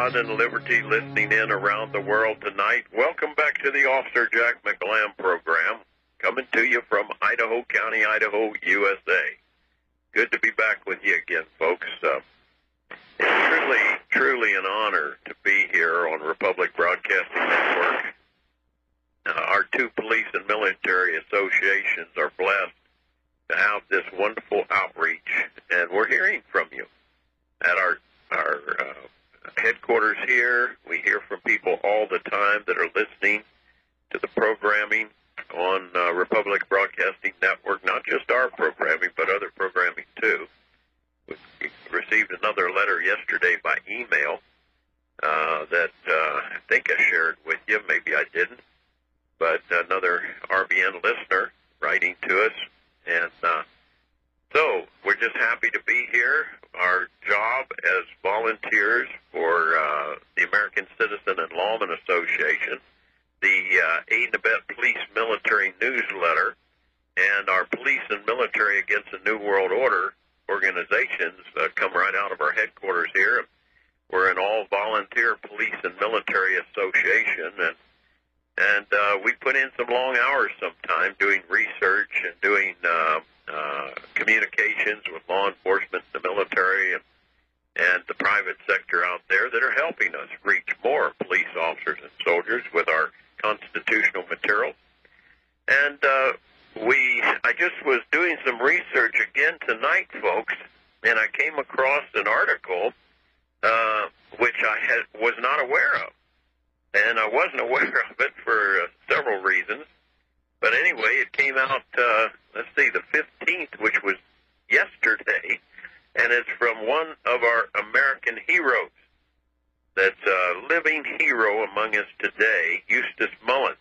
And liberty listening in around the world tonight. Welcome back to the Officer Jack McGlam program, coming to you from Idaho County, Idaho, USA. Good to be back with you again, folks. It's truly an honor to be here on Republic Broadcasting Network. Our two police and military associations are blessed to have this wonderful outreach, and we're hearing from you at our headquarters here. We hear from people all the time that are listening to the programming on Republic Broadcasting Network, not just our programming, but other programming too. We received another letter yesterday by email that I think I shared with you. Maybe I didn't. But another RBN listener writing to us. And so we're just happy to be here. Our job as volunteers for the American Citizen and Lawman Association, the Aid and Abet Police Military Newsletter, and our Police and Military Against the New World Order organizations come right out of our headquarters here. We're an all-volunteer police and military association, and we put in some long hours sometime doing research and doing communications with law enforcement, the military, and the private sector out there that are helping us reach more police officers and soldiers with our constitutional material. And I just was doing some research again tonight, folks, and I came across an article which I was not aware of. And I wasn't aware of it for several reasons. But anyway, it came out, let's see, the 15th, which was yesterday, and it's from one of our American heroes that's a living hero among us today, Eustace Mullins.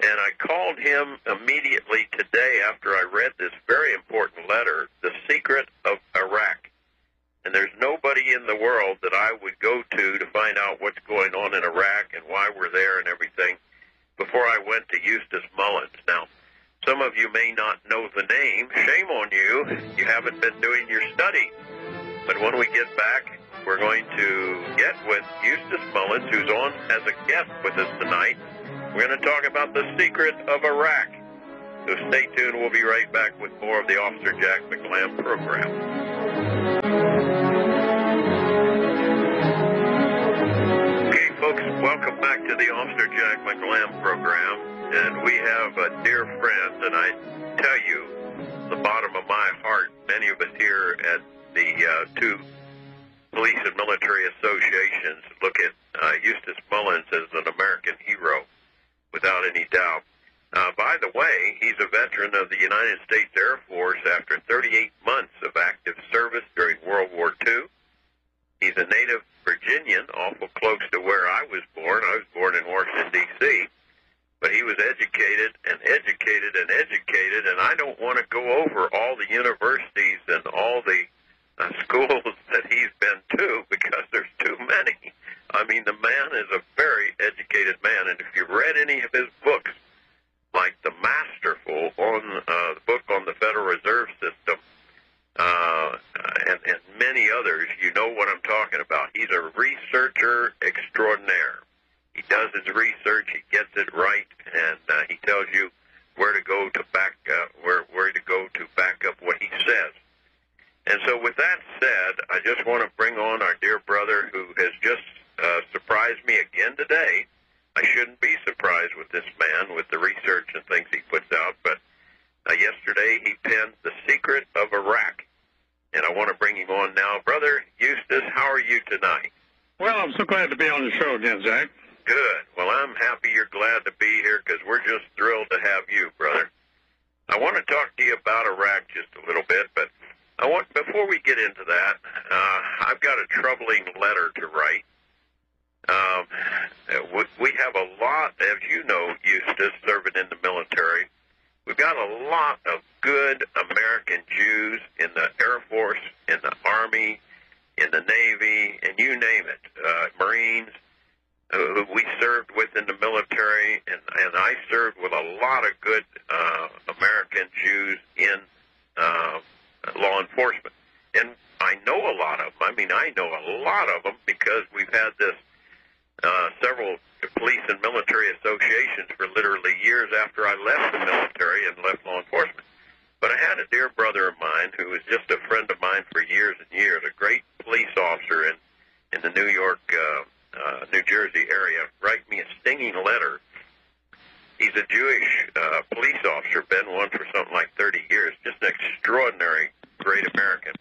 And I called him immediately today after I read this very important letter, The Secret of Iraq. And there's nobody in the world that I would go to find out what's going on in Iraq and why we're there and everything before I went to Eustace Mullins. Now, some of you may not know the name. Shame on you. You haven't been doing your study. But when we get back, we're going to get with Eustace Mullins, who's on as a guest with us tonight. We're going to talk about the secret of Iraq. So stay tuned. We'll be right back with more of the Officer Jack McGlam program. Folks, welcome back to the Officer Jack McGlam program, and we have a dear friend, and I tell you, the bottom of my heart, many of us here at the two police and military associations look at Eustace Mullins as an American hero, without any doubt. By the way, he's a veteran of the United States Air Force after 38 months of active service during World War II. He's a native Virginian, awful close to where I was born. I was born in Washington, D.C., but he was educated and educated and educated, and I don't want to go over all the universities and all the schools that he's been to because there's too many. I mean, the man is a very educated man, and if you've read any of his books, like the masterful the book on the Federal Reserve System, and many others, you know what I'm talking about. He's a researcher extraordinaire. He does his research, he gets it right, and he tells you where to go to back up what he says. And so, with that said, I just want to bring on our dear brother who has just surprised me again today. I shouldn't be surprised with this man, with the research and things he puts out, but yesterday he penned The Secret of Iraq, and I want to bring him on now. Brother Eustace, how are you tonight? Well, I'm so glad to be on the show again, Zach. Good. Well, I'm happy you're glad to be here because we're just thrilled to have you, brother. I want to talk to you about Iraq just a little bit, but before we get into that, I've got a troubling letter to write. We have a lot, as you know, Eustace, serving in the military. We've got a lot of good American Jews in the Air Force, in the Army, in the Navy, and you name it, Marines. who we served with in the military, and I served with a lot of good American Jews in law enforcement. And I know a lot of them. I mean, I know a lot of them because we've had this several police and military associations for literally years after I left the military and left law enforcement. But I had a dear brother of mine who was just a friend of mine for years and years, a great police officer in the New York, New Jersey area, write me a stinging letter. He's a Jewish police officer, been one for something like 30 years, just an extraordinary, great American.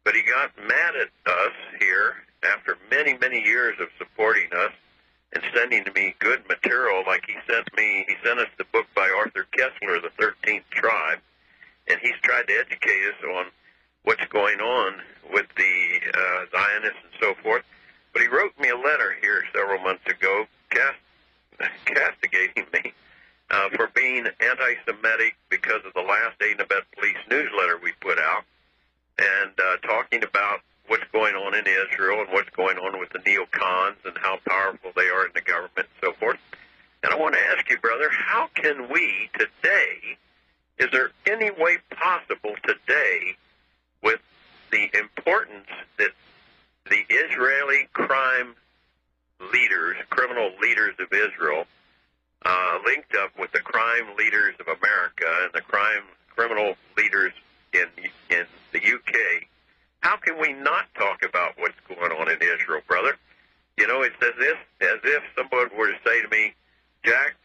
But he got mad at us here after many, many years of supporting us and sending me good material like he sent us the book by Arthur Kessler, The 13th Tribe, and he's tried to educate us on what's going on with the Zionists and so forth. But he wrote me a letter here several months ago castigating me for being anti-Semitic because of the last Aid in Abet Police newsletter we put out, and talking about what's going on in Israel and what's going on with the neocons and how powerful they are in the government and so forth. And I want to ask you, brother, how can we today, is there any way possible today with the importance that the Israeli crime leaders, criminal leaders of Israel, linked up with the crime leaders of America and the criminal leaders in the UK, how can we not talk about what's going on in Israel, brother? You know, it's as if someone were to say to me, Jack,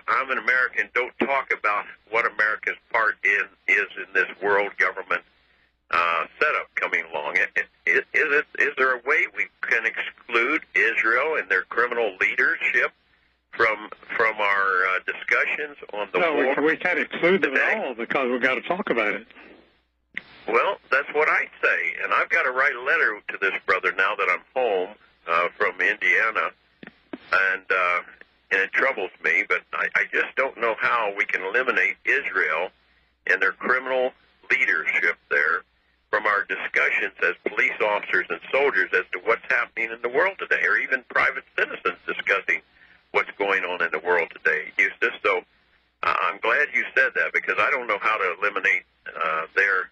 I'm an American, don't talk about what America's part is in this world government setup coming along. Is there a way we can exclude Israel and their criminal leadership from our discussions on the war? No, we can't exclude them at all because we've got to talk about it. Well, that's what I say, and I've got to write a letter to this brother now that I'm home from Indiana, and it troubles me, but I just don't know how we can eliminate Israel and their criminal leadership there from our discussions as police officers and soldiers as to what's happening in the world today, or even private citizens discussing what's going on in the world today, Eustace. So I'm glad you said that, because I don't know how to eliminate their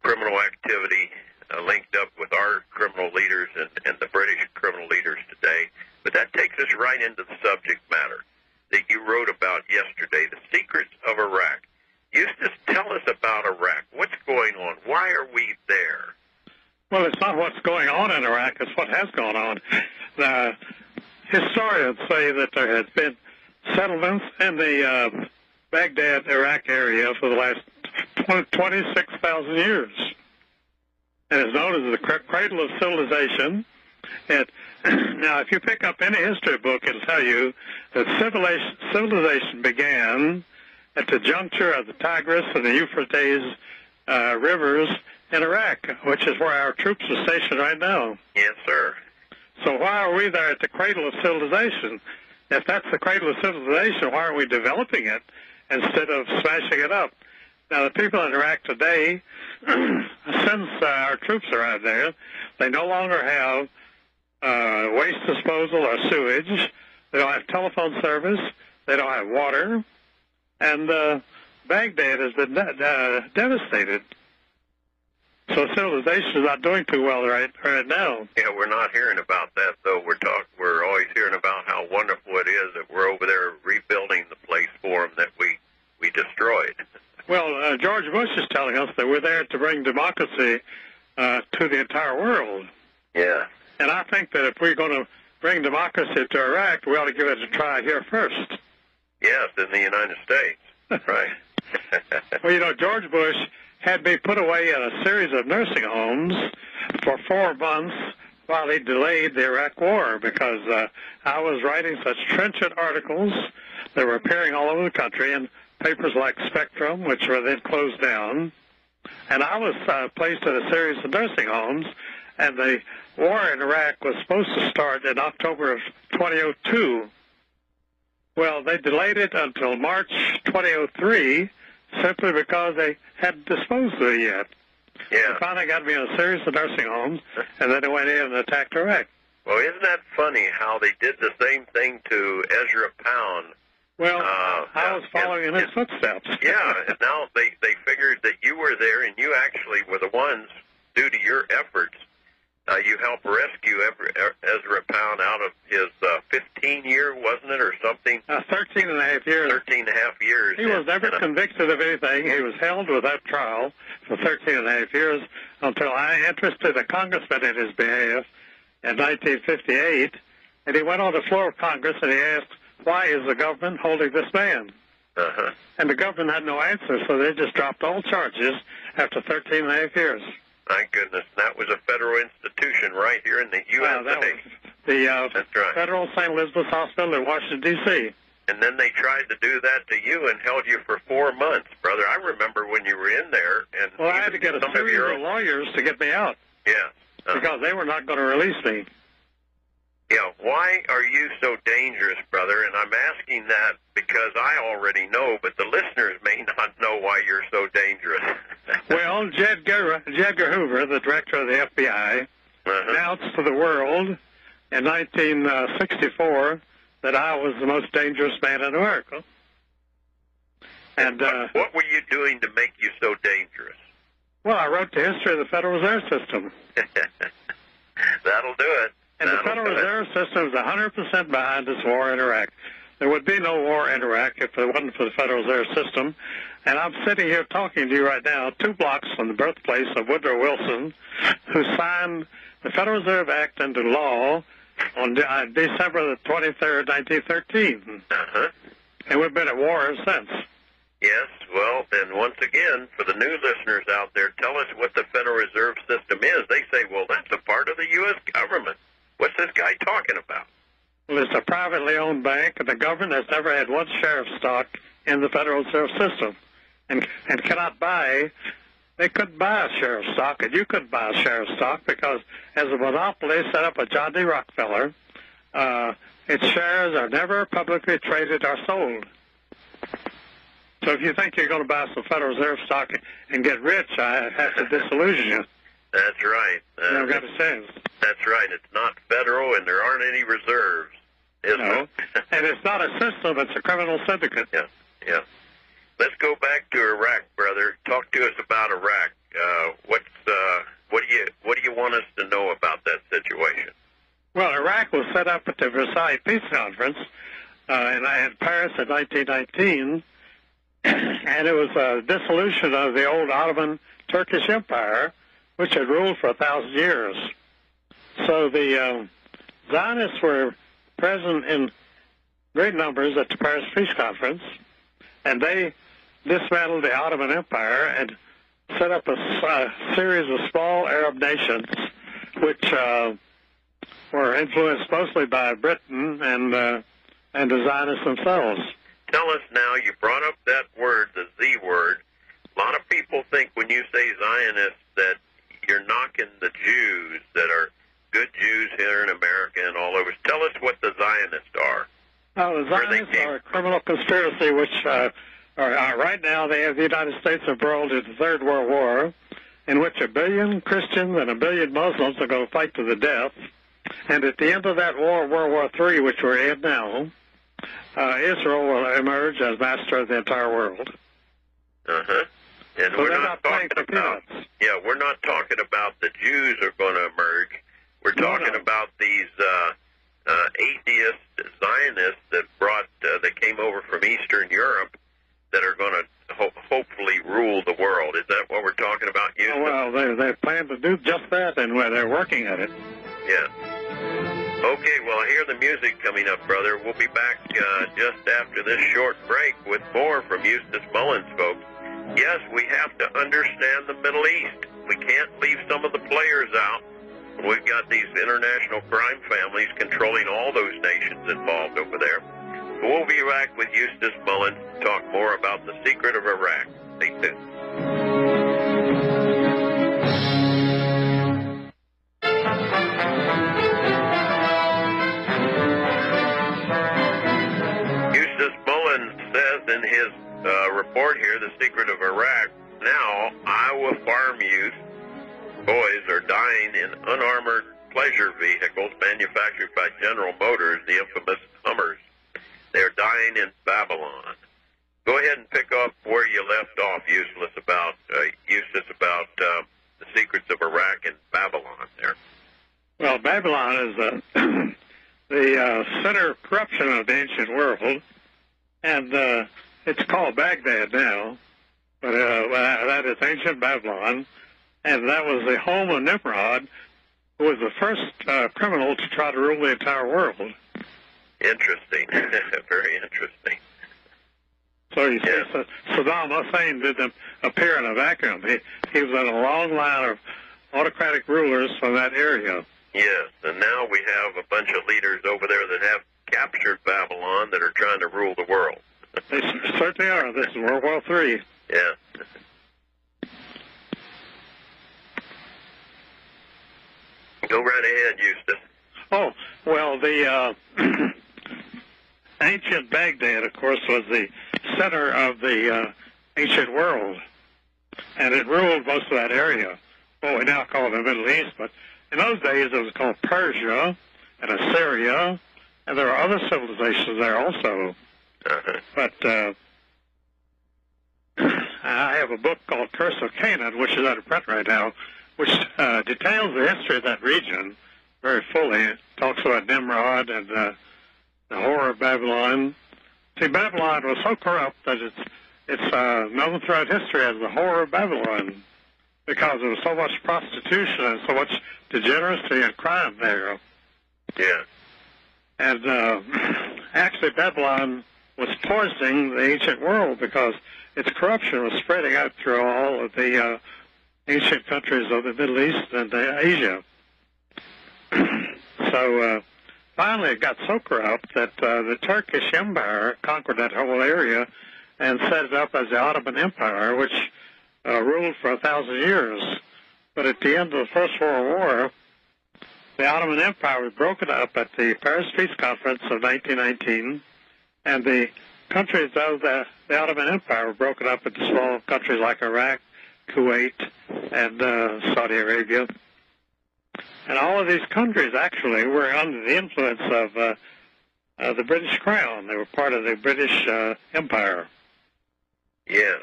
criminal activity linked up with our criminal leaders and the British criminal leaders today. But that takes us right into the subject matter that you wrote about yesterday, the secrets of Iraq. Eustace, tell us about Iraq. What's going on? Why are we there? Well, it's not what's going on in Iraq, it's what has gone on. The historians say that there has been settlements in the Baghdad, Iraq area for the last 26,000 years. And it's known as the cradle of civilization. Now, if you pick up any history book, it'll tell you that civilization began at the juncture of the Tigris and the Euphrates rivers in Iraq, which is where our troops are stationed right now. Yes, sir. So why are we there at the cradle of civilization? If that's the cradle of civilization, why aren't we developing it instead of smashing it up? Now, the people in Iraq today, since our troops arrived there, they no longer have waste disposal or sewage. They don't have telephone service. They don't have water. And Baghdad has been devastated. So civilization is not doing too well right now. Yeah, we're not hearing about that, though. We're always hearing about how wonderful it is that we're over there rebuilding the place for them that we destroyed. Well, George Bush is telling us that we're there to bring democracy to the entire world. Yeah. And I think that if we're going to bring democracy to Iraq, we ought to give it a try here first. Yes, in the United States. Right. Well, you know, George Bush had me put away in a series of nursing homes for 4 months while he delayed the Iraq War, because I was writing such trenchant articles that were appearing all over the country in papers like Spectrum, which were then closed down. And I was placed in a series of nursing homes, and the war in Iraq was supposed to start in October of 2002. Well, they delayed it until March 2003 simply because they hadn't disposed of it yet. Yeah. They finally got me in a series of nursing homes, and then they went in and attacked Iraq. Well, isn't that funny how they did the same thing to Ezra Pound? Well, I was following in his footsteps. Yeah, and now they figured that you were there, and you actually were the ones, due to your efforts, you helped rescue Ezra Pound out of his 15-year, wasn't it, or something? 13 and a half years. 13 and a half years. He was never convicted of anything. He was held without trial for 13 and a half years until I interested a congressman in his behalf in 1958, and he went on the floor of Congress and he asked, why is the government holding this man? And the government had no answer, so they just dropped all charges after 13 and a half years. My goodness, that was a federal institution right here in the USA. That was the That's right. Federal St. Elizabeth's Hospital in Washington, D.C. And then they tried to do that to you and held you for 4 months, brother. I remember when you were in there. And well, I had to get a series of lawyers to get me out. Yeah. Because they were not going to release me. Yeah, why are you so dangerous, brother? And I'm asking that because I already know, but the listeners may not know why you're so dangerous. Well, J. Edgar Hoover, the director of the FBI, announced to the world in 1964 that I was the most dangerous man in America. And what were you doing to make you so dangerous? Well, I wrote the history of the Federal Reserve System. That'll do it. And the Federal Reserve System is 100% behind this war in Iraq. There would be no war in Iraq if it wasn't for the Federal Reserve System. And I'm sitting here talking to you right now, 2 blocks from the birthplace of Woodrow Wilson, who signed the Federal Reserve Act into law on December the 23rd, 1913. And we've been at war ever since. Yes, well, then once again, for the new listeners out there, tell us what the Federal Reserve System is. They say, well, that's a part of the U.S. government. What's this guy talking about? Well, it's a privately owned bank, and the government has never had one share of stock in the Federal Reserve System, and cannot buy. They couldn't buy a share of stock, and you couldn't buy a share of stock because, as a monopoly set up by John D. Rockefeller, its shares are never publicly traded or sold. So if you think you're going to buy some Federal Reserve stock and get rich, I have to disillusion you. That's right. You've got a chance. That's right. It's not federal, and there aren't any reserves, is no. And it's not a system. It's a criminal syndicate. Yeah, yeah. Let's go back to Iraq, brother. Talk to us about Iraq. What do you want us to know about that situation? Well, Iraq was set up at the Versailles Peace Conference in Paris in 1919, and it was a dissolution of the old Ottoman Turkish Empire, which had ruled for 1,000 years. So the Zionists were present in great numbers at the Paris Peace Conference, and they dismantled the Ottoman Empire and set up a series of small Arab nations, which were influenced mostly by Britain and the Zionists themselves. Tell us now, you brought up that word, the Z word. A lot of people think when you say Zionists that you're knocking the Jews that are good Jews here in America and all over. Tell us what the Zionists are. The Zionists are a criminal conspiracy which right now they have the United States embroiled in the Third World War, in which 1 billion Christians and 1 billion Muslims are going to fight to the death. And at the end of that war, World War III, which we're in now, Israel will emerge as master of the entire world. And so we're not talking about, we're not talking about the Jews are going to emerge. We're talking about these atheist Zionists that came over from Eastern Europe that are going to hopefully rule the world. Is that what we're talking about, Houston? Well, they plan to do just that, and they're working at it. Yeah. Okay, well, I hear the music coming up, brother. We'll be back just after this short break with more from Eustace Mullins, folks. Yes, we have to understand the Middle East. We can't leave some of the players out. We've got these international crime families controlling all those nations involved over there. So we'll be back with Eustace Mullins to talk more about the secret of Iraq. Stay tuned. Eustace Mullins says in his report here, The Secret of Iraq, now Iowa farm youth, boys, are dying in unarmored pleasure vehicles manufactured by General Motors, the infamous Hummers. They're dying in Babylon. Go ahead and pick up where you left off, Eustace, about the secrets of Iraq and Babylon there. Well, Babylon is the center of corruption of the ancient world, and it's called Baghdad now, but that is ancient Babylon, and that was the home of Nimrod, who was the first criminal to try to rule the entire world. Interesting. Very interesting. So you see, Saddam Hussein didn't appear in a vacuum. He was in a long line of autocratic rulers from that area. Yes, and now we have a bunch of leaders over there that have captured Babylon that are trying to rule the world. They certainly are. This is World War III. Yeah. Go right ahead, Eustace. Oh, well, the ancient Baghdad, of course, was the center of the ancient world, and it ruled most of that area. Well, we now call it the Middle East, but in those days it was called Persia and Assyria, and there are other civilizations there also. But I have a book called Curse of Canaan, which is out of print right now, which details the history of that region very fully. It talks about Nimrod and the horror of Babylon. See, Babylon was so corrupt that it's known throughout history as the horror of Babylon, because there was so much prostitution and so much degeneracy and crime there. Yeah. And actually, Babylon was poisoning the ancient world because its corruption was spreading out through all of the ancient countries of the Middle East and Asia. So finally it got so corrupt that the Turkish Empire conquered that whole area and set it up as the Ottoman Empire, which ruled for 1,000 years. But at the end of the First World War, the Ottoman Empire was broken up at the Paris Peace Conference of 1919, and the countries of the Ottoman Empire were broken up into small countries like Iraq, Kuwait, and Saudi Arabia. And all of these countries actually were under the influence of the British Crown. They were part of the British Empire. Yes.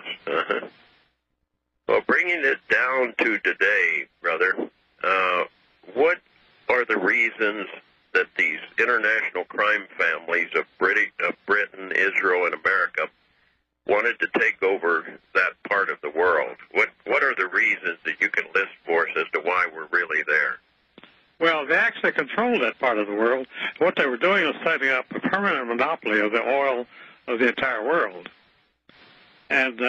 Well, bringing it down to today, brother, what are the reasons that these international crime families of Britain, Israel, and America wanted to take over that part of the world? What are the reasons that you can list for us as to why we're really there? Well, they actually controlled that part of the world. What they were doing was setting up a permanent monopoly of the oil of the entire world. And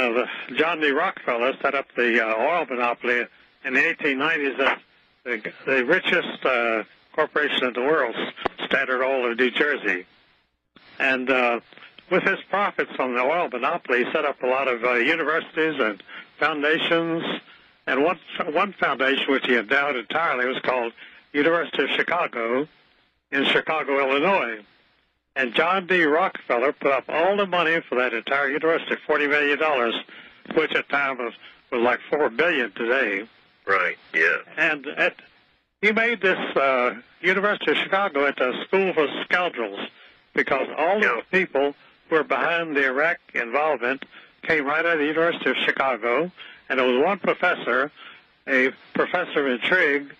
John D. Rockefeller set up the oil monopoly in the 1890s as the richest corporation in the world, Standard Oil of New Jersey. And with his profits from the oil monopoly, he set up a lot of universities and foundations. And one foundation which he endowed entirely was called University of Chicago in Chicago, Illinois. And John D. Rockefeller put up all the money for that entire university, $40 million, which at the time was like $4 billion today. Right, yeah. And he made this University of Chicago into a school for scoundrels, because all of the people who were behind the Iraq involvement came right out of the University of Chicago, and there was one professor, a professor of intrigue,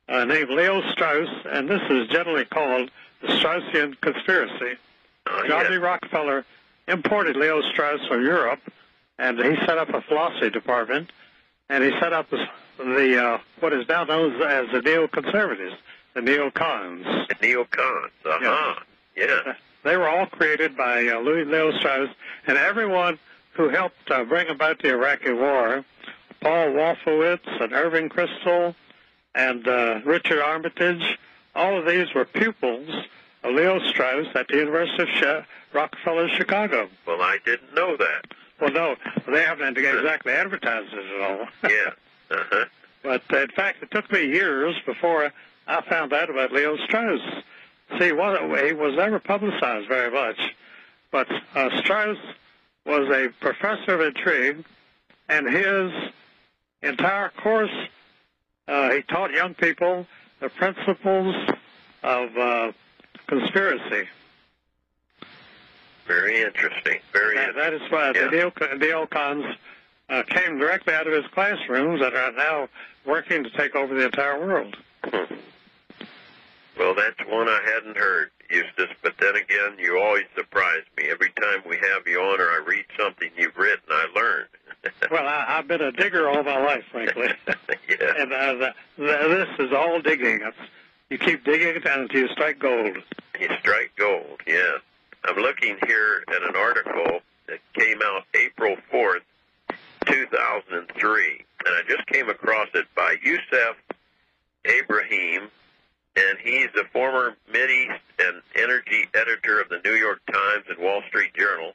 named Leo Strauss, and this is generally called the Straussian conspiracy. John D. Rockefeller imported Leo Strauss from Europe, and he set up a philosophy department, and he set up the what is now known as the neoconservatives, the neocons. The neocons, yeah. They were all created by Leo Strauss, and everyone who helped bring about the Iraqi war, Paul Wolfowitz and Irving Kristol and Richard Armitage, all of these were pupils of Leo Strauss at the University of Rockefeller, Chicago. Well, I didn't know that. Well, no, they haven't exactly advertised it at all. Yeah. But in fact, it took me years before I found out about Leo Strauss. See, he was never publicized very much, but Strauss was a professor of intrigue, and his entire course, he taught young people the principles of conspiracy. Very interesting. That is why the neocons came directly out of his classrooms and are now working to take over the entire world. Well, that's one I hadn't heard, Eustace, but then again, you always surprise me. Every time we have you on or I read something you've written, I learn. Well, I've been a digger all my life, frankly. Yeah. And this is all digging. You keep digging it until you strike gold. You strike gold, yeah. I'm looking here at an article that came out April 4th, 2003, and I just came across it by Youssef Ibrahim, and he's a former Mideast and energy editor of the New York Times and Wall Street Journal,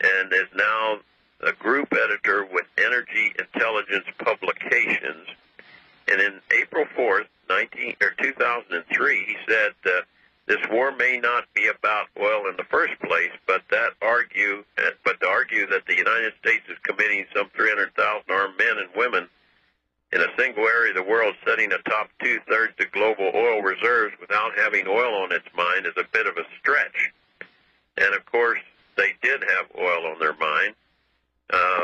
and is now a group editor with Energy Intelligence Publications. And in April 4th, 2003, he said this war may not be about oil in the first place, but to argue that the United States is committing some 300,000 armed men and women in a single area of the world, setting atop two-thirds of global oil reserves without having oil on its mind is a bit of a stretch. And, of course, they did have oil on their mind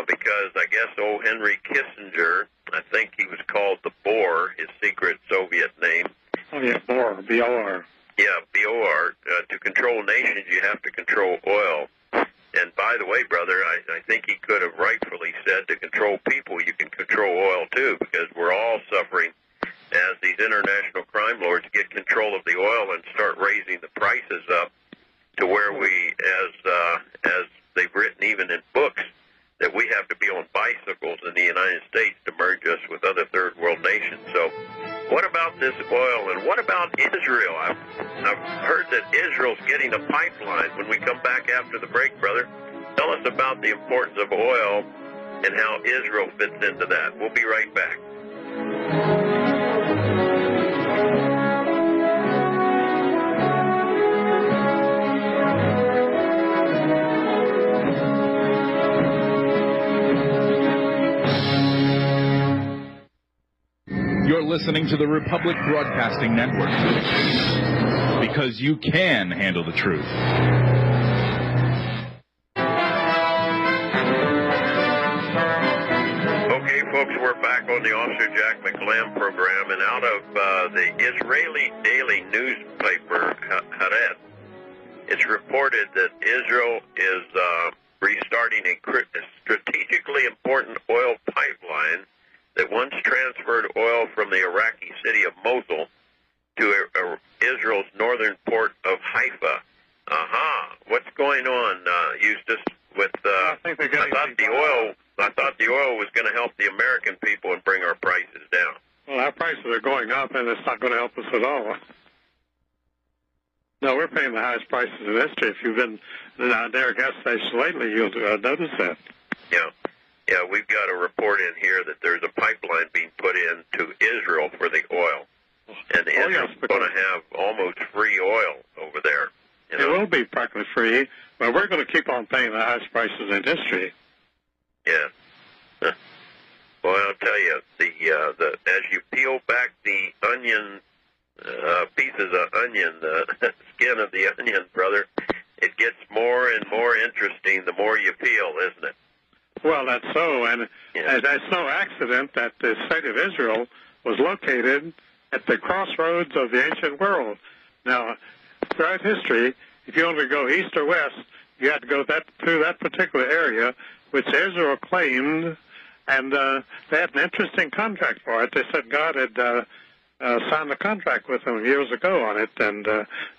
because I guess old Henry Kissinger, I think he was called the Boer, his secret Soviet name. Oh, yeah, Boer, B-O-R. Yeah, B-O-R. To control nations, you have to control oil. And by the way, brother, I think he could have rightfully said to control people, you can control oil too, because we're all suffering as these international crime lords get control of the oil and start raising the prices up to where we, as they've written even in books, that we have to be on bicycles in the United States to merge us with other third world nations. So what about this oil, and what about Israel? I've heard that Israel's getting a pipeline. When we come back after the break, brother, tell us about the importance of oil and how Israel fits into that. We'll be right back. You're listening to the Republic Broadcasting Network, because you can handle the truth. Okay, folks, we're back on the Officer Jack McLam program, and out of the Israeli daily newspaper, Haaretz, it's reported that Israel is restarting a strategically important oil pipeline that once transferred oil from the Iraqi city of Mosul to Israel's northern port of Haifa. What's going on, Eustace? With I thought the oil was going to help the American people and bring our prices down. Well, our prices are going up, and it's not going to help us at all. No, we're paying the highest prices in history. If you've been down there gas station lately, you'll notice that. Yeah, we've got a report in here that there's a pipeline being put in to Israel for the oil. And Israel's going to have almost free oil over there. You know? It will be practically free, but we're going to keep on paying the highest prices in history. Yeah. Well, I'll tell you, as you peel back the onion, pieces of onion, the skin of the onion, brother, it gets more and more interesting the more you peel, isn't it? Well, that's so, and there's no accident that the state of Israel was located at the crossroads of the ancient world. Now, throughout history, if you only go east or west, you had to go through that particular area, which Israel claimed, and they had an interesting contract for it. They said God had signed a contract with them years ago on it, and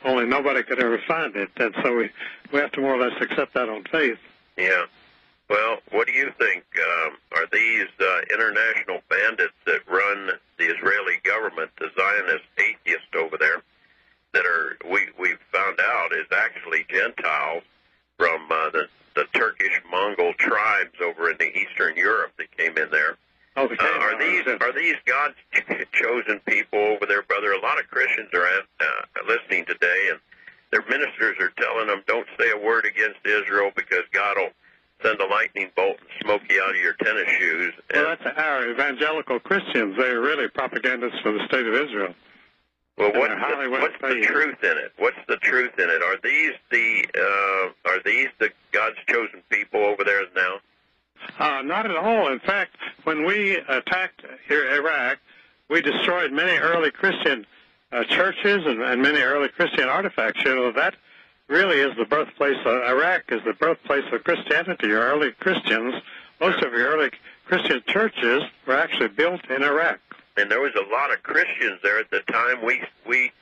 only nobody could ever find it, and so we have to more or less accept that on faith. Yeah. Well, what do you think? Are these international bandits that run the Israeli government, the Zionist atheists over there, that are we've found out is actually Gentiles from the Turkish Mongol tribes over in the Eastern Europe that came in there? Oh, are these God's chosen people over there, brother? A lot of Christians are listening today, and their ministers are telling them, don't say a word against Israel because God will send a lightning bolt and smoke you out of your tennis shoes. Well, that's our evangelical Christians. They're really propagandists for the state of Israel. Well, what's the truth in it? What's the truth in it? Are these the God's chosen people over there now? Not at all. In fact, when we attacked Iraq, we destroyed many early Christian churches and many early Christian artifacts. You know, that really is the birthplace of Iraq, is the birthplace of Christianity. Your early Christians, most of your early Christian churches were actually built in Iraq. And there was a lot of Christians there at the time. We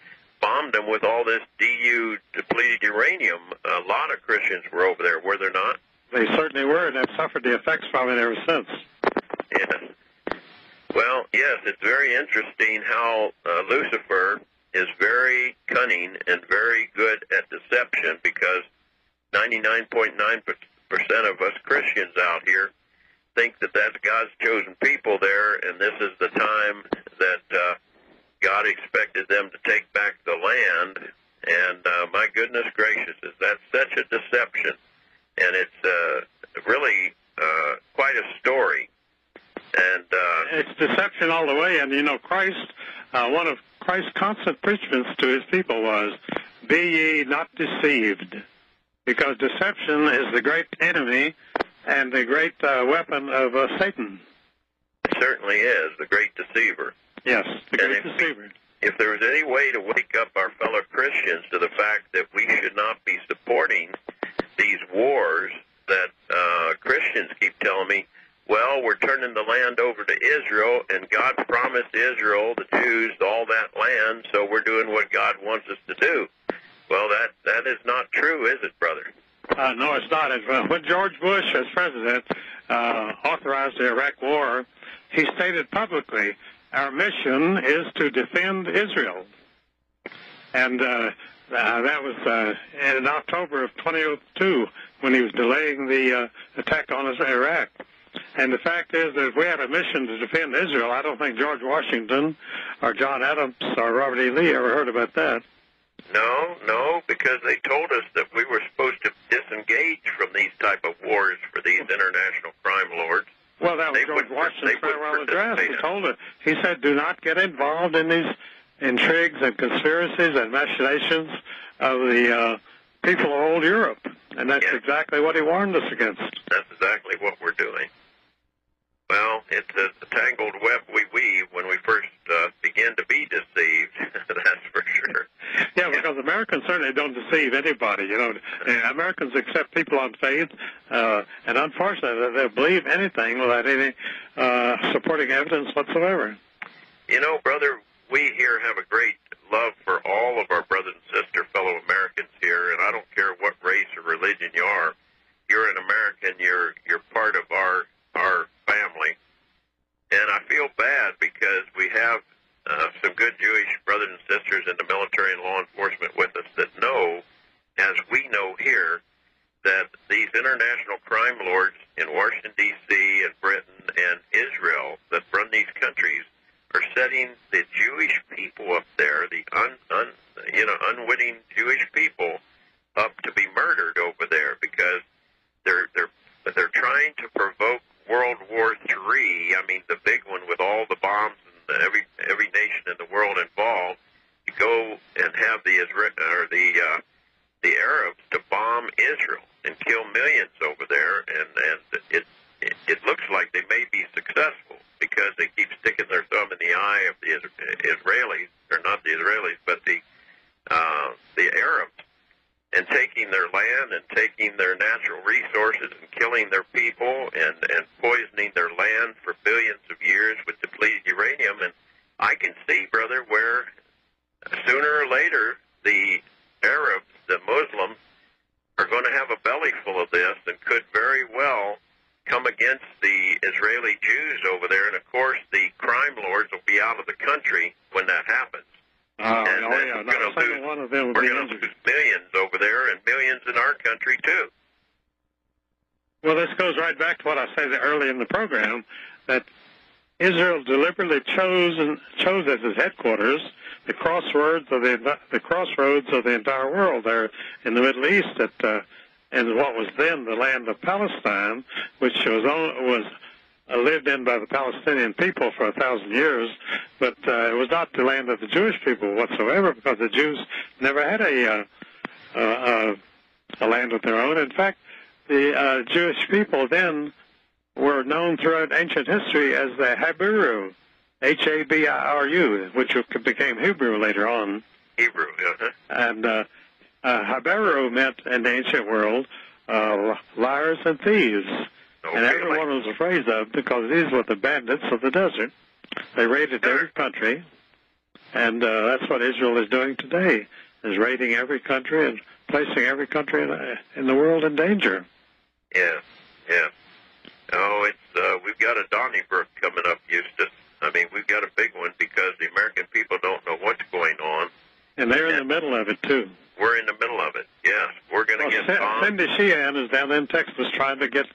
bombed them with all this DU depleted uranium. A lot of Christians were over there, were there not? They certainly were, and have suffered the effects from it ever since. Yes. Well, yes, it's very interesting how Lucifer is very cunning and very good at deception, because 99.9% of us Christians out here think that that's God's chosen people there, and this is the time that God expected them to take back the land. And my goodness gracious, is that such a deception? And it's really quite a story. And it's deception all the way. And, you know, Christ, one of Christ's constant preachments to his people was, "Be ye not deceived," because deception is the great enemy and the great weapon of Satan. It certainly is, the great deceiver. Yes, the great deceiver. If there was any way to wake up our fellow Christians to the fact that we should not be supporting these wars that Christians keep telling me, well, we're turning the land over to Israel, and God promised Israel, the Jews, all that land, so we're doing what God wants us to do. Well, that is not true, is it, brother? No, it's not. When George Bush, as president, authorized the Iraq War, he stated publicly, our mission is to defend Israel. And that was in October of 2002, when he was delaying the attack on Iraq. And the fact is that if we had a mission to defend Israel, I don't think George Washington or John Adams or Robert E. Lee ever heard about that. No, because they told us that we were supposed to disengage from these type of wars for these international crime lords. Well, that was George Washington's farewell address. He said, do not get involved in these intrigues and conspiracies and machinations of the people of old Europe. And that's exactly what he warned us against. That's exactly what we're doing. Well, it's a tangled web we weave when we first begin to be deceived. That's for sure. Yeah, because Americans certainly don't deceive anybody. You know, Americans accept people on faith, and unfortunately, they'll believe anything without any supporting evidence whatsoever. You know, brother, we here have a great love for all of our brothers and sister fellow Americans here, and I don't care what race or religion you are. You're an American. You're part of our family. And I feel bad because we have some good Jewish brothers and sisters in the military and law enforcement with us that know, as we know here, that these international crime lords in Washington, D.C., and Britain and Israel that run these countries are setting the Jewish people up there, the unwitting Jewish people, up to be murdered over there because they're trying to provoke World War III. I mean, the big one with all the bombs and every nation in the world involved, to go and have the Arabs to bomb Israel and kill millions over there, and it looks like they may be successful because they keep sticking their thumb in the eye of the Israelis, or not the Israelis, but the Arabs, and taking their land and taking their natural resources and killing their people and poisoning their land for billions of years with depleted uranium. And I can see, brother, where sooner or later the Arabs, the Muslims, are going to have a belly full of this and could very well come against the Israeli Jews over there. And, of course, the crime lords will be out of the country when that happens. And not a single one of them will be injured. We're going to lose millions over there and millions in our country, too. Well, this goes right back to what I said early in the program, that Israel deliberately chose as its headquarters the crossroads of the entire world there in the Middle East, and what was then the land of Palestine, which was lived in by the Palestinian people for 1,000 years, but it was not the land of the Jewish people whatsoever, because the Jews never had a land of their own. In fact, the Jewish people then were known throughout ancient history as the Habiru, Habiru, which became Hebrew later on. Hebrew, And Habiru meant in the ancient world liars and thieves. Okay, And everyone was afraid of, because these were the bandits of the desert. They raided every country, and that's what Israel is doing today, is raiding every country and placing every country in the world in danger. Yeah, yeah. Oh, it's we've got a Donnybrook coming up, Eustace. I mean, we've got a big one because the American people don't know what's going on. And they're in the middle of it, too. We're in the middle of it, yes. We're going to get bombed. Cindy Sheehan is down in Texas trying to get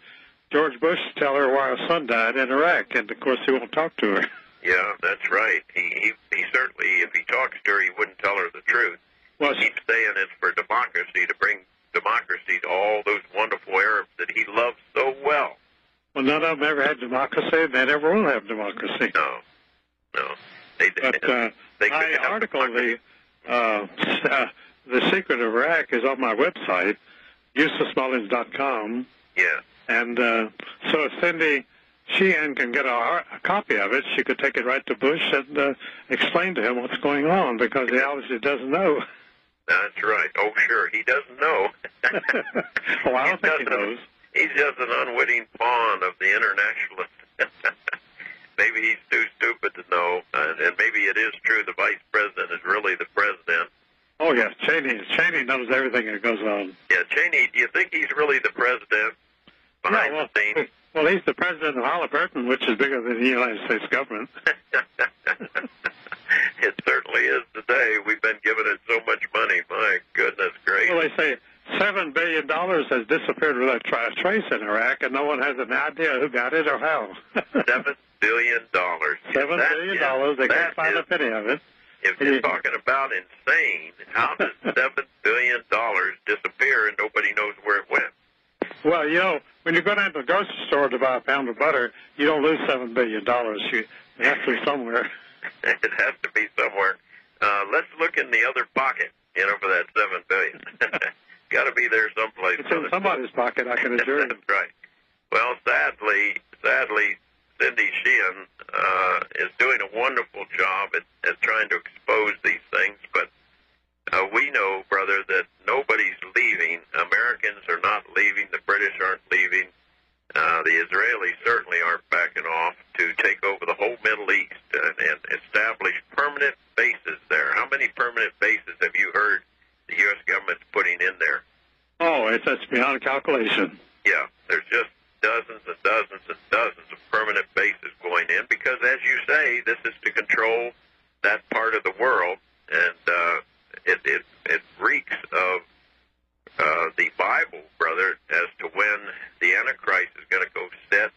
George Bush to tell her why her son died in Iraq, and, of course, he won't talk to her. Yeah, that's right. He certainly, if he talks to her, he wouldn't tell her the truth. Well, He's saying it's for democracy, to bring democracy to all those wonderful Arabs that he loves so well. Well, none of them ever had democracy, and they never will have democracy. No. But my article, The Secret of Iraq, is on my website, EustaceMullins.com. Yeah. And so if Cindy Sheehan can get a copy of it, she could take it right to Bush and explain to him what's going on, because he obviously doesn't know. That's right. Oh, sure. He doesn't know. Well, I don't think he knows. He's just an unwitting pawn of the internationalists. Maybe he's too stupid to know, and maybe it is true the vice president is really the president. Oh, yes, Cheney knows everything that goes on. Yeah, Cheney, do you think he's really the president behind the scenes? Well, he's the president of Halliburton, which is bigger than the United States government. It certainly is today. We've been giving it so much money. My goodness gracious. Well, they say $7 billion has disappeared without a trace in Iraq, and no one has an idea who got it or how. $7 billion. $7 billion. They can't find a penny of it. If you're talking about insane, how does $7 billion disappear and nobody knows where it went? Well, you know, when you go down to the grocery store to buy a pound of butter, you don't lose $7 billion. It has to be somewhere. It has to be somewhere. Let's look in the other pocket, for that $7 billion. Got to be there someplace. It's in somebody's pocket, I can assure you. That's right. Well, sadly, Cindy Sheehan is doing a wonderful job at trying to expose these things, but we know, brother, that nobody's leaving. Americans are not leaving. The British aren't leaving. The Israelis certainly aren't backing off to take over the whole Middle East and establish permanent bases there. How many permanent bases have you heard the U.S. government's putting in there? Oh, that's beyond calculation. Yeah, there's just dozens and dozens and dozens of permanent bases going in because, as you say, this is to control that part of the world, and it reeks of the Bible, brother, as to when the Antichrist is going to go set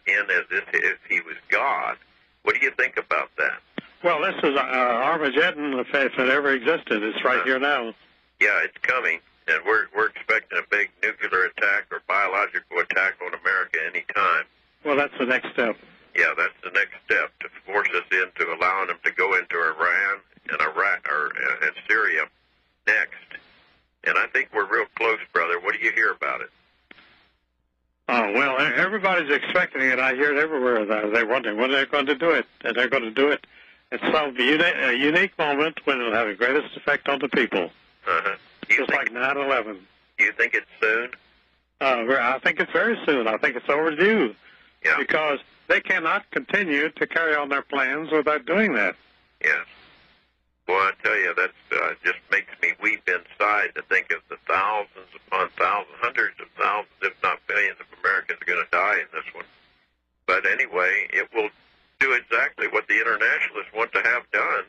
in as if he was God. What do you think about that? Well, this is Armageddon, if it ever existed. It's right here now. Yeah, it's coming, and we're expecting a big nuclear attack or biological attack on America any time. Well, that's the next step. Yeah, that's the next step, to force us into allowing them to go into Iran and Iraq and Syria next. And I think we're real close, brother. What do you hear about it? Oh, well, everybody's expecting it. I hear it everywhere. They're wondering when they're going to do it. And they're going to do it at some a unique moment when it'll have the greatest effect on the people. Uh-huh. Just like 9/11. Do you think it's soon? I think it's very soon. I think it's overdue. Yeah. Because they cannot continue to carry on their plans without doing that. Yes. Well, I tell you, that just makes me weep inside to think of the thousands upon thousands, hundreds of thousands, if not billions of Americans are going to die in this one. But anyway, it will do exactly what the internationalists want to have done.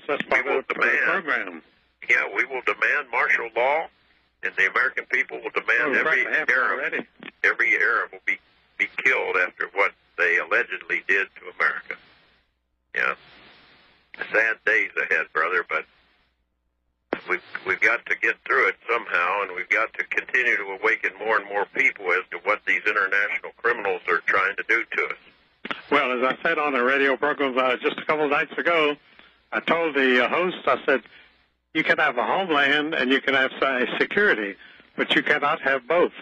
That's part of the program. Yeah, we will demand martial law, and the American people will demand every Arab will be killed after what they allegedly did to America. Yeah. Sad days ahead, brother, but we've got to get through it somehow, and we've got to continue to awaken more and more people as to what these international criminals are trying to do to us. Well, as I said on a radio program just a couple of nights ago, I told the host, I said, you can have a homeland and you can have security, but you cannot have both.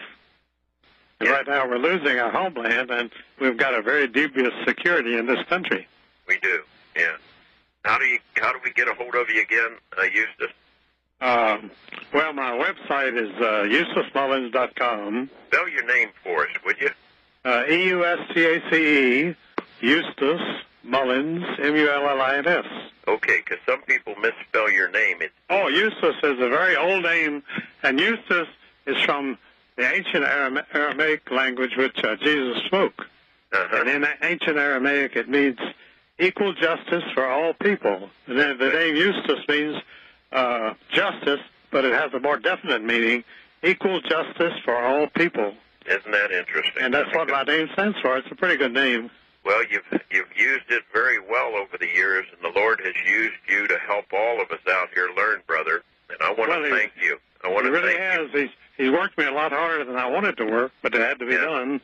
And Yeah. right now we're losing our homeland, and we've got a very dubious security in this country. We do, yeah. How do we get a hold of you again, Eustace? Well, my website is EustaceMullins.com. Spell your name for us, would you? EUSTACE, Eustace Mullins, Mullins. Okay, because some people misspell your name. Oh, Eustace is a very old name, and Eustace is from the ancient Aramaic language which Jesus spoke. Uh-huh. And in ancient Aramaic, it means equal justice for all people. And then the name Eustace means justice, but it has a more definite meaning, equal justice for all people. Isn't that interesting? And that's what my name stands for. It's a pretty good name. Well, you've used it very well over the years, and the Lord has used you to help all of us out here learn, brother. And I want to thank you. I want to really thank you. He's worked me a lot harder than I wanted to work, but it had to be done.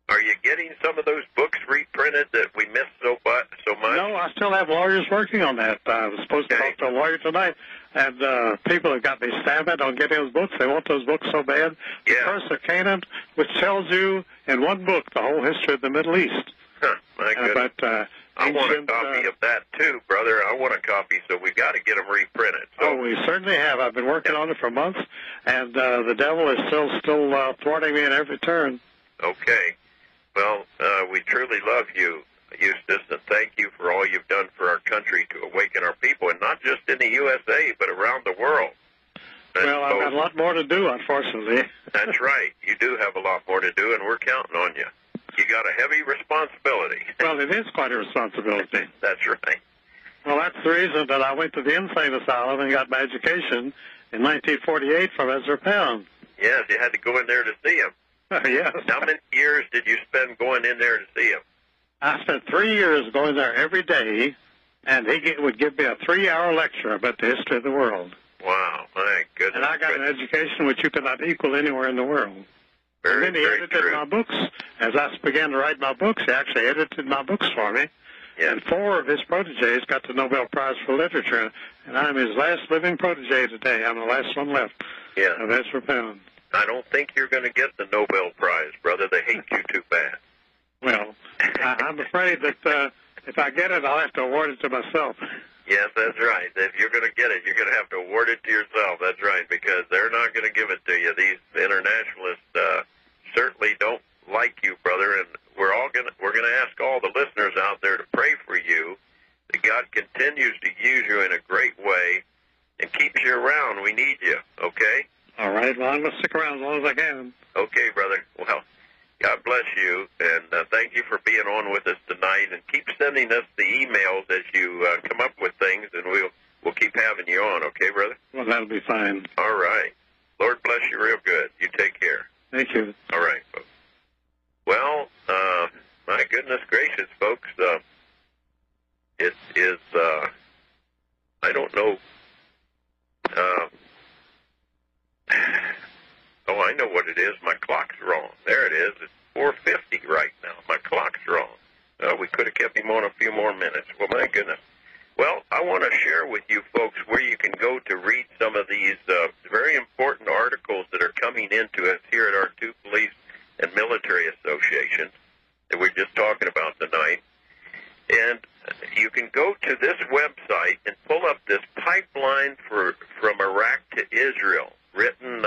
Are you getting some of those books reprinted that we missed so much? No, I still have lawyers working on that. I was supposed to talk to a lawyer tonight, and people have got me stamped on getting those books. They want those books so bad. Yeah. The Curse of Canaan, which tells you in one book the whole history of the Middle East. Huh, my goodness. But I want a copy of that too, brother. I want a copy, so we've got to get them reprinted. So. Oh, we certainly have. I've been working on it for months, and the devil is still thwarting me in every turn. Okay. Well, we truly love you, Eustace, and thank you for all you've done for our country to awaken our people, and not just in the USA, but around the world. And well, I've got a lot more to do, unfortunately. That's right. You do have a lot more to do, and we're counting on you. You got a heavy responsibility. Well, it is quite a responsibility. That's right. Well, that's the reason that I went to the insane asylum and got my education in 1948 from Ezra Pound. Yes, you had to go in there to see him. Yes. How many years did you spend going in there to see him? I spent 3 years going there every day, and he would give me a 3-hour lecture about the history of the world. Wow, my goodness. And I got an education which you could not equal anywhere in the world. Very, and then he very edited true. my books. As I began to write my books, he actually edited my books for me. Yes. And 4 of his proteges got the Nobel Prize for Literature, and I'm his last living protege today. I'm the last one left of Ezra Pound. I don't think you're going to get the Nobel Prize, brother. They hate you too bad. Well, I'm afraid that if I get it, I'll have to award it to myself. Yes, that's right. If you're going to get it, you're going to have to award it to yourself. That's right, because they're not going to give it to you. These internationalists certainly don't like you, brother, and we're going to ask all the listeners out there to pray for you, that God continues to use you in a great way and keeps you around. We need you, okay? All right. Well, I'm going to stick around as long as I can. Okay, brother. Well, God bless you, and thank you for being on with us tonight. And keep sending us the emails as you come up with things, and we'll keep having you on. Okay, brother? Well, that'll be fine. All right. Lord bless you real good. You take care. Thank you. All right, folks. Well, my goodness gracious, folks, it is, I don't know. Oh, I know what it is. My clock's wrong. There it is. It's 4:50 right now. My clock's wrong. We could have kept him on a few more minutes. Well, my goodness. Well, I want to share with you folks where you can go to read some of these very important articles that are coming into us here at our 2 police and military associations that we're just talking about tonight. And you can go to this website and pull up this pipeline from Iraq to Israel, written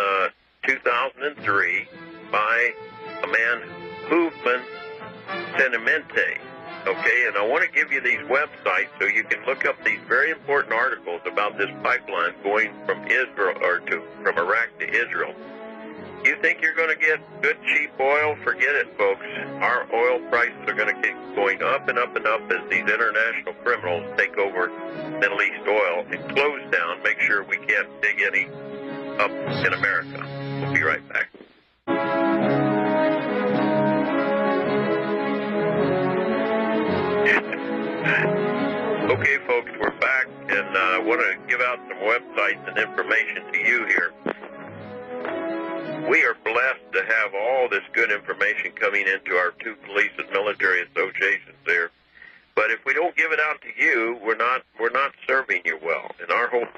2003 by a man, Hoofman Sentimente. Okay, and I want to give you these websites so you can look up these very important articles about this pipeline going from Israel from Iraq to Israel. You think you're going to get good, cheap oil? Forget it, folks. Our oil prices are going to keep going up and up and up as these international criminals take over Middle East oil and close down, make sure we can't dig any up in America. We'll be right back. Okay, folks, we're back, and want to give out some websites and information to you here. We are blessed to have all this good information coming into our two police and military associations there. But if we don't give it out to you, we're not serving you well. And our hope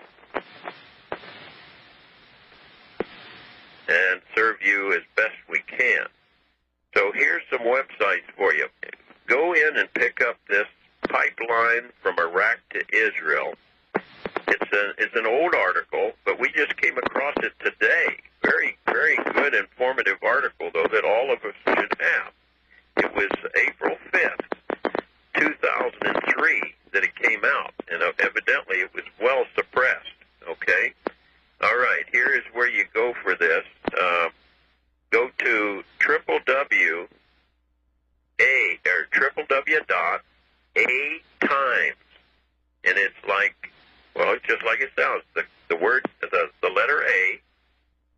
and serve you as best we can. So here's some websites for you. Go in and pick up this pipeline from Iraq to Israel. It's an old article, but we just came across it today. Very, very good, informative article, though, that all of us should have. It was April 5th, 2003, that it came out, and evidently it was well suppressed, okay? All right, here is where you go for this. Go to www.a-times, and it's like, well, it's just like it sounds. The word, the letter A,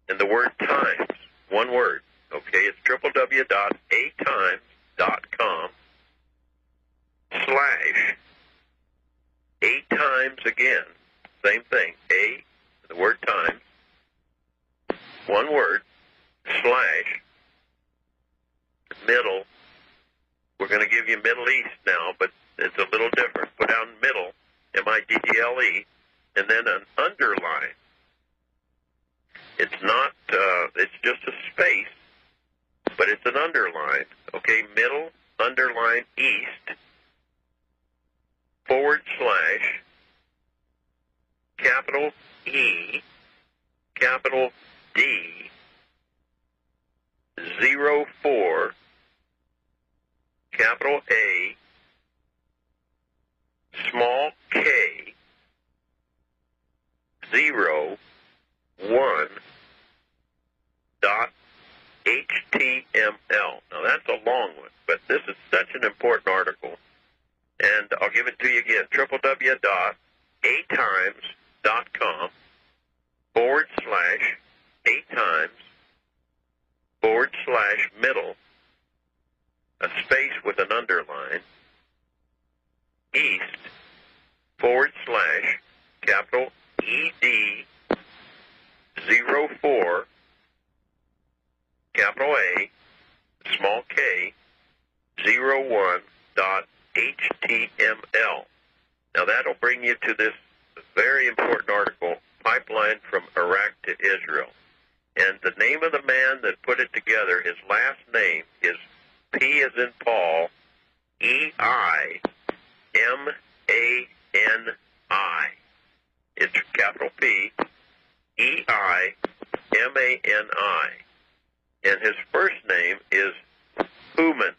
and the word times, one word. Okay, it's www.atimes.com/8times again. Same thing. A, the word times, one word, slash, middle. We're going to give you Middle East now, but it's a little different. Put down middle, M-I-D-D-L-E, and then an underline. It's not, it's just a space, but it's an underline. Okay, middle, underline, east, / capital E, capital D, 04, capital A, small k, 01, dot HTML. Now that's a long one, but this is such an important article. And I'll give it to you again, www.atimes.com /8times / middle, a space with an underline, east / capital ED 04, capital A, small k, 01, dot HTML. Now that'll bring you to this very important article, Pipeline from Iraq to Israel. And the name of the man that put it together, his last name is P as in Paul, E-I-M-A-N-I. It's capital P, E-I-M-A-N-I. And his first name is Hooman,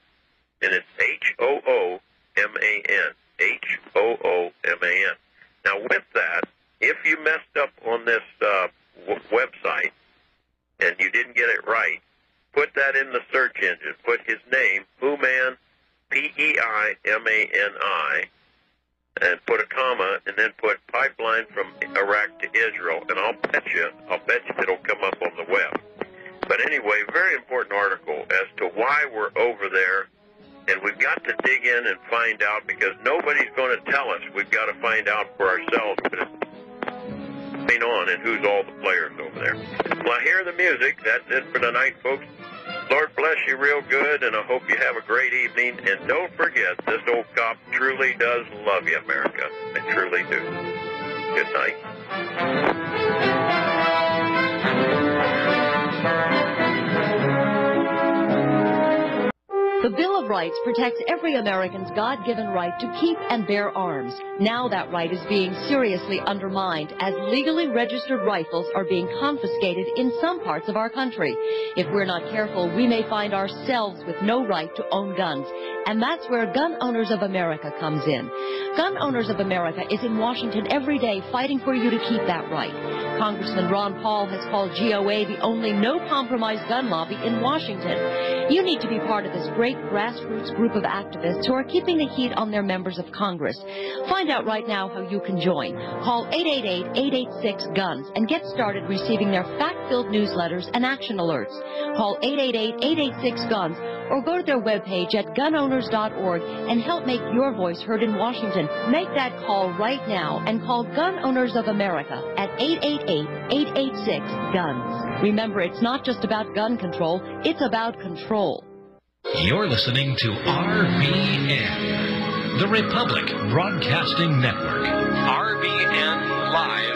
and it's H-O-O-M-A-N. H-O-O-M-A-N. Now with that, if you messed up on this website and you didn't get it right, put that in the search engine. Put his name, Hooman, P-E-I-M-A-N-I, and put a comma, and then put pipeline from Iraq to Israel, and I'll bet you it'll come up on the web. But anyway, very important article as to why we're over there, and we've got to dig in and find out, because nobody's going to tell us. We've got to find out for ourselves what it's going on and who's all the players over there. Well, I hear the music. That's it for tonight, folks. Lord bless you real good, and I hope you have a great evening. And don't forget, this old cop truly does love you, America. They truly do. Good night. The Bill of Rights protects every American's God-given right to keep and bear arms. Now that right is being seriously undermined as legally registered rifles are being confiscated in some parts of our country. If we're not careful, we may find ourselves with no right to own guns. And that's where Gun Owners of America comes in. Gun Owners of America is in Washington every day fighting for you to keep that right. Congressman Ron Paul has called GOA the only no-compromise gun lobby in Washington. You need to be part of this great grassroots group of activists who are keeping the heat on their members of Congress. Find out right now how you can join. Call 888-886-GUNS and get started receiving their fact-filled newsletters and action alerts. Call 888-886-GUNS or go to their webpage at gunowners.org and help make your voice heard in Washington. Make that call right now and call Gun Owners of America at 888-886-GUNS. Remember, it's not just about gun control, it's about control. You're listening to RBN, the Republic Broadcasting Network. RBN Live